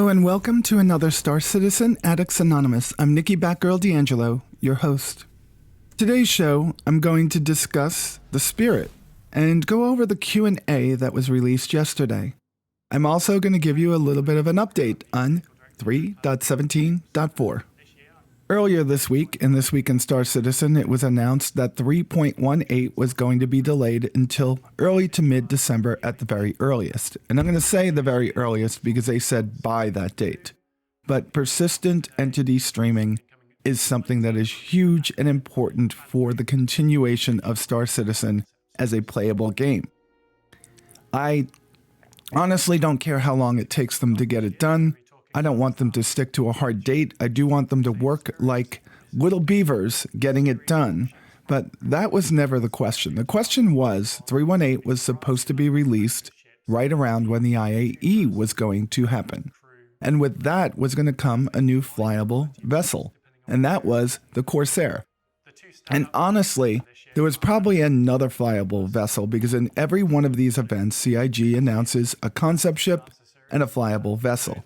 Hello and welcome to another Star Citizen Addicts Anonymous. I'm Nikki Batgirl D'Angelo, your host. Today's show, I'm going to discuss the Spirit and go over the Q&A that was released yesterday. I'm also going to give you a little bit of an update on 3.17.4. Earlier this week, in This Week in Star Citizen, it was announced that 3.18 was going to be delayed until early to mid-December at the very earliest. And I'm going to say the very earliest because they said by that date. But persistent entity streaming is something that is huge and important for the continuation of Star Citizen as a playable game. I honestly don't care how long it takes them to get it done. I don't want them to stick to a hard date. I do want them to work like little beavers getting it done. But that was never the question. The question was, 318 was supposed to be released right around when the IAE was going to happen. And with that was going to come a new flyable vessel. And that was the Corsair. And honestly, there was probably another flyable vessel because in every one of these events, CIG announces a concept ship and a flyable vessel.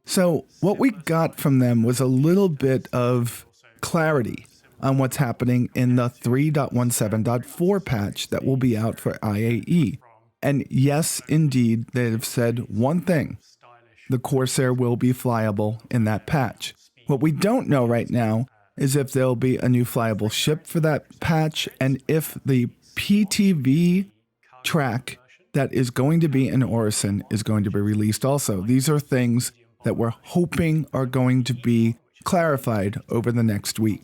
So what we got from them was a little bit of clarity on what's happening in the 3.17.4 patch that will be out for IAE. And yes, indeed, they've said one thing. The Corsair will be flyable in that patch. What we don't know right now is if there'll be a new flyable ship for that patch and if the PTV track that is going to be in Orison is going to be released also. These are things that we're hoping are going to be clarified over the next week.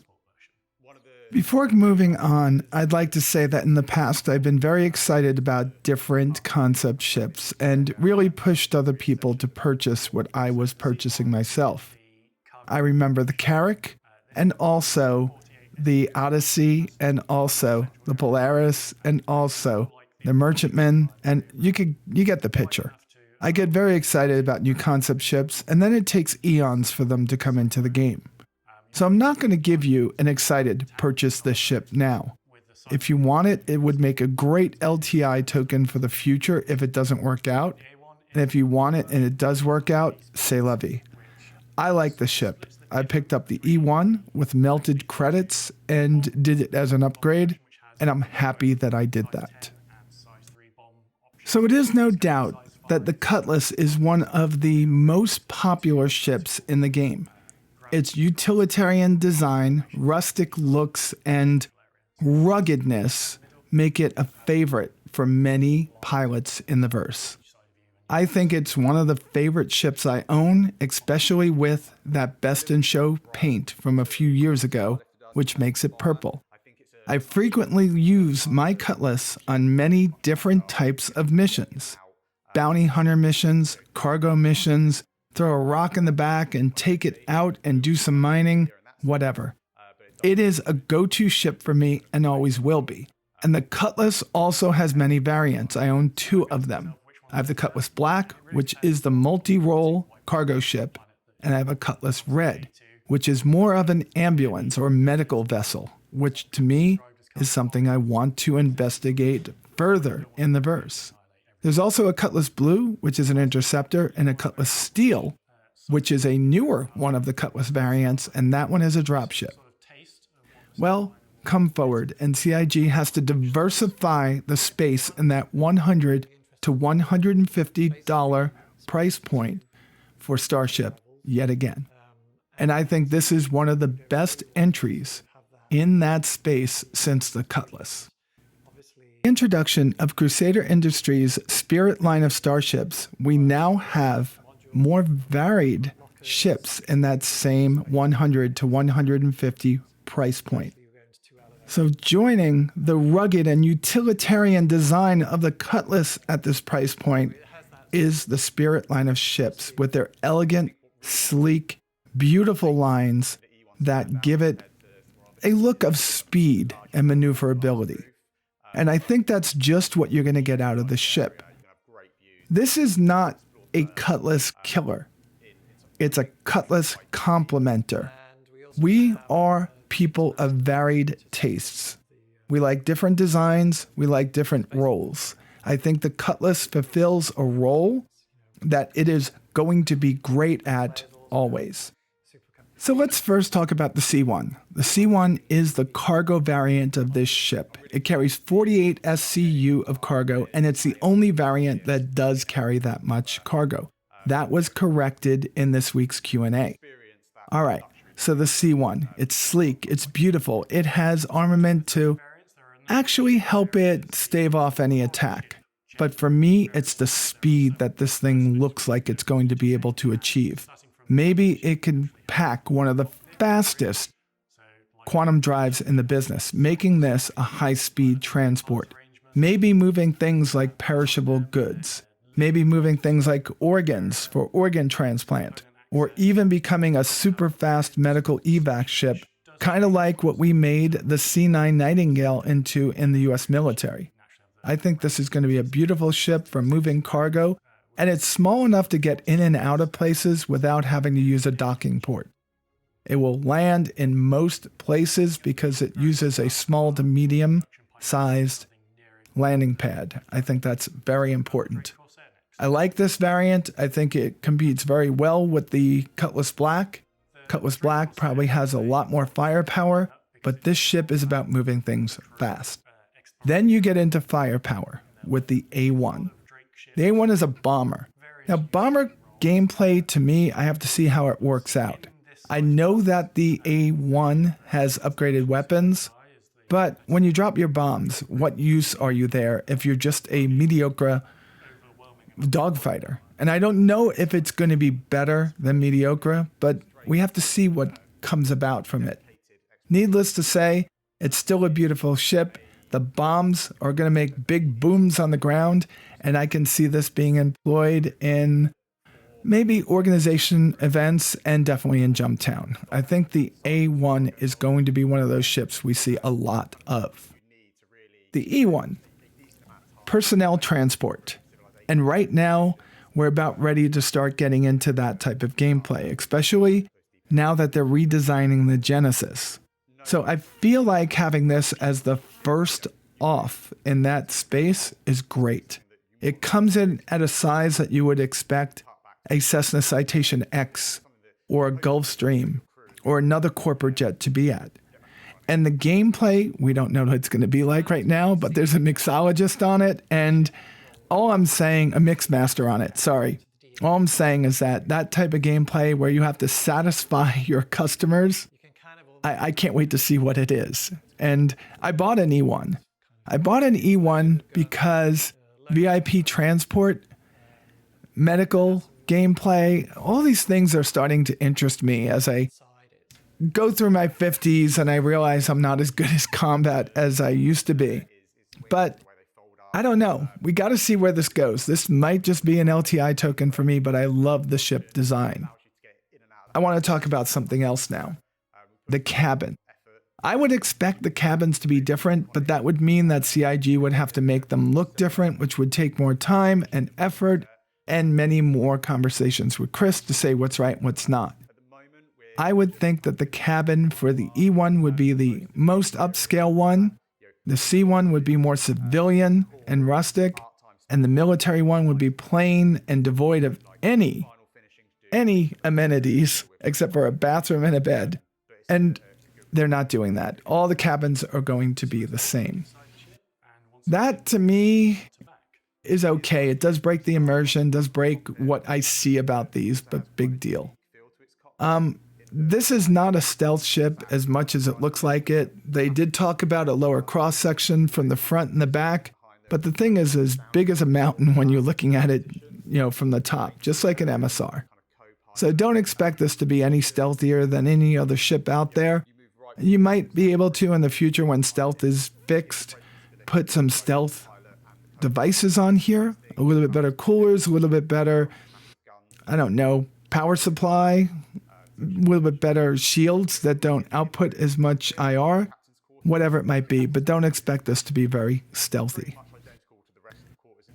Before moving on, I'd like to say that in the past I've been very excited about different concept ships and really pushed other people to purchase what I was purchasing myself. I remember the Carrack and also the Odyssey and also the Polaris and also the Merchantman, and you get the picture. I get very excited about new concept ships, and then it takes eons for them to come into the game. So I'm not going to give you an excited purchase this ship now. If you want it, it would make a great LTI token for the future if it doesn't work out. And if you want it and it does work out, c'est la vie. I like the ship. I picked up the E1 with melted credits and did it as an upgrade, and I'm happy that I did that. So it is no doubt that the Cutlass is one of the most popular ships in the game. Its utilitarian design, rustic looks, and ruggedness make it a favorite for many pilots in the verse. I think it's one of the favorite ships I own, especially with that Best in Show paint from a few years ago, which makes it purple. I frequently use my Cutlass on many different types of missions. Bounty hunter missions, cargo missions, throw a rock in the back and take it out and do some mining, whatever. It is a go-to ship for me and always will be. And the Cutlass also has many variants. I own 2 of them. I have the Cutlass Black, which is the multi-role cargo ship, and I have a Cutlass Red, which is more of an ambulance or medical vessel, which to me is something I want to investigate further in the verse. There's also a Cutlass Blue, which is an interceptor, and a Cutlass Steel, which is a newer one of the Cutlass variants, and that one is a dropship. Well, come forward, and CIG has to diversify the space in that $100 to $150 price point for Starship yet again. And I think this is one of the best entries in that space since the Cutlass. Introduction of Crusader Industries' Spirit line of starships, we now have more varied ships in that same 100 to 150 price point. So joining the rugged and utilitarian design of the Cutlass at this price point is the Spirit line of ships with their elegant, sleek, beautiful lines that give it a look of speed and maneuverability. And I think that's just what you're going to get out of the ship. This is not a Cutlass killer. It's a Cutlass complementer. We are people of varied tastes. We like different designs. We like different roles. I think the Cutlass fulfills a role that it is going to be great at always. So let's first talk about the C1. The C1 is the cargo variant of this ship. It carries 48 SCU of cargo, and it's the only variant that does carry that much cargo. That was corrected in this week's Q&A. All right, so the C1, it's sleek, it's beautiful. It has armament to actually help it stave off any attack. But for me, it's the speed that this thing looks like it's going to be able to achieve. Maybe it can pack one of the fastest quantum drives in the business, making this a high-speed transport. Maybe moving things like perishable goods. Maybe moving things like organs for organ transplant. Or even becoming a super-fast medical evac ship, kind of like what we made the C9 Nightingale into in the US military. I think this is going to be a beautiful ship for moving cargo, and it's small enough to get in and out of places without having to use a docking port. It will land in most places because it uses a small to medium-sized landing pad. I think that's very important. I like this variant. I think it competes very well with the Cutlass Black. Cutlass Black probably has a lot more firepower, but this ship is about moving things fast. Then you get into firepower with the A1. The A1 is a bomber. Now, bomber gameplay, to me, I have to see how it works out. I know that the A1 has upgraded weapons, but when you drop your bombs, what use are you there if you're just a mediocre dogfighter? And I don't know if it's going to be better than mediocre, but we have to see what comes about from it. Needless to say, it's still a beautiful ship. The bombs are going to make big booms on the ground, and I can see this being employed in maybe organization events and definitely in Jumptown. I think the A1 is going to be one of those ships we see a lot of. The E1, personnel transport. And right now, we're about ready to start getting into that type of gameplay, especially now that they're redesigning the Genesis. So I feel like having this as the first off in that space is great. It comes in at a size that you would expect a Cessna Citation X or a Gulfstream or another corporate jet to be at. And the gameplay, we don't know what it's going to be like right now, but there's a mixologist on it, and all I'm saying, a mixmaster on it, sorry. All I'm saying is that type of gameplay where you have to satisfy your customers, I can't wait to see what it is. And I bought an E1. I bought an E1 because VIP transport, medical, gameplay, all these things are starting to interest me as I go through my 50s and I realize I'm not as good as combat as I used to be. But I don't know. We got to see where this goes. This might just be an LTI token for me, but I love the ship design. I want to talk about something else now. The cabin. I would expect the cabins to be different, but that would mean that CIG would have to make them look different, which would take more time and effort and many more conversations with Chris to say what's right and what's not. I would think that the cabin for the E1 would be the most upscale one, the C1 would be more civilian and rustic, and the military one would be plain and devoid of any amenities except for a bathroom and a bed. And they're not doing that. All the cabins are going to be the same. That, to me, is okay. It does break the immersion, does break what I see about these, but big deal. This is not a stealth ship as much as it looks like it. They did talk about a lower cross-section from the front and the back, but the thing is as big as a mountain when you're looking at it, from the top, just like an MSR. So don't expect this to be any stealthier than any other ship out there. You might be able to, in the future when stealth is fixed, put some stealth devices on here. A little bit better coolers, a little bit better, power supply, a little bit better shields that don't output as much IR, whatever it might be. But don't expect this to be very stealthy.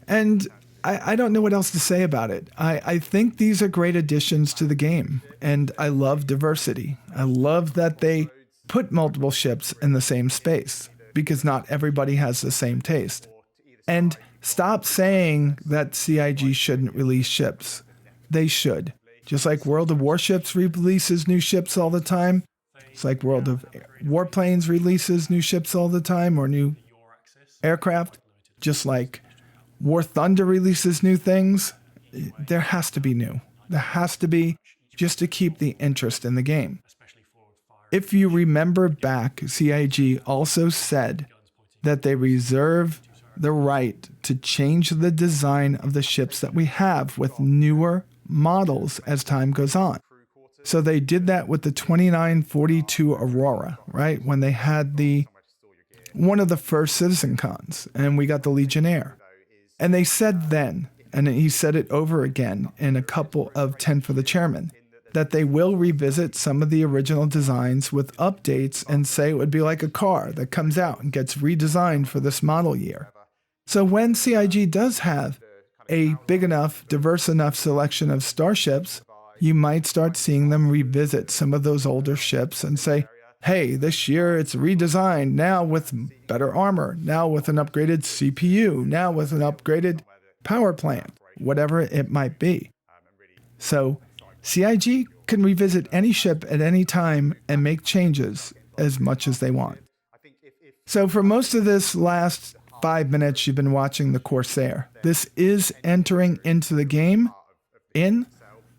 And I don't know what else to say about it. I think these are great additions to the game, and I love diversity. I love that they put multiple ships in the same space, because not everybody has the same taste. And Stop saying that CIG shouldn't release ships. They should. Just like World of Warships releases new ships all the time. It's like World of Warplanes releases new ships all the time, or new aircraft. Just like War Thunder releases new things. There has to be new. There has to be, just to keep the interest in the game. If you remember back, CIG also said that they reserve the right to change the design of the ships that we have with newer models as time goes on. So they did that with the 2942 Aurora, right? When they had one of the first Citizen Cons, and we got the Legionnaire. And they said then, and he said it over again in a couple of 10 for the Chairman, that they will revisit some of the original designs with updates and say it would be like a car that comes out and gets redesigned for this model year. So when CIG does have a big enough, diverse enough selection of starships, you might start seeing them revisit some of those older ships and say, hey, this year it's redesigned, now with better armor, now with an upgraded CPU, now with an upgraded power plant, whatever it might be. So CIG can revisit any ship at any time and make changes as much as they want. So for most of this last 5 minutes, you've been watching the Corsair. This is entering into the game in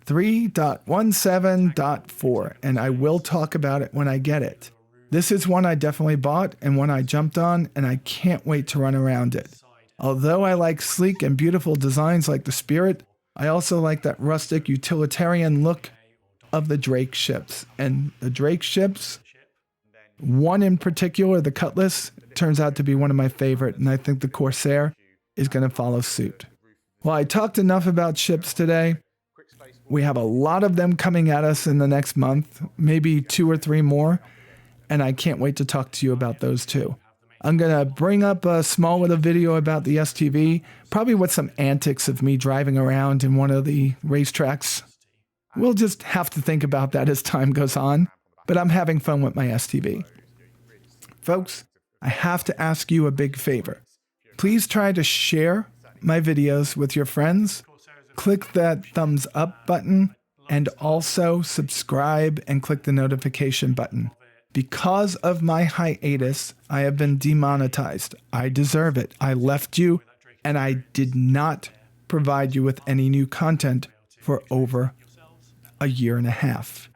3.17.4, and I will talk about it when I get it. This is one I definitely bought and one I jumped on, and I can't wait to run around it. Although I like sleek and beautiful designs like the Spirit, I also like that rustic utilitarian look of the Drake ships. And the Drake ships, one in particular, the Cutlass, turns out to be one of my favorite, and I think the Corsair is going to follow suit. Well, I talked enough about ships today. We have a lot of them coming at us in the next month, maybe 2 or 3 more, and I can't wait to talk to you about those too. I'm going to bring up a small little video about the STV, probably with some antics of me driving around in one of the racetracks. We'll just have to think about that as time goes on, but I'm having fun with my STV. Folks, I have to ask you a big favor. Please try to share my videos with your friends. Click that thumbs up button and also subscribe and click the notification button. Because of my hiatus, I have been demonetized. I deserve it. I left you and I did not provide you with any new content for over a year and a half.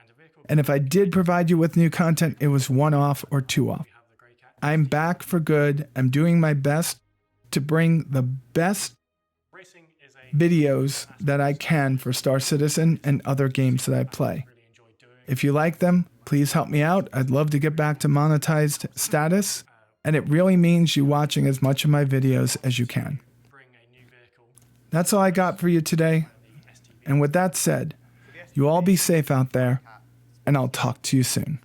And if I did provide you with new content, it was 1 off or 2 off. I'm back for good. I'm doing my best to bring the best videos that I can for Star Citizen and other games that I play. If you like them, please help me out. I'd love to get back to monetized status, and it really means you watching as much of my videos as you can. That's all I got for you today. And with that said, you all be safe out there, and I'll talk to you soon.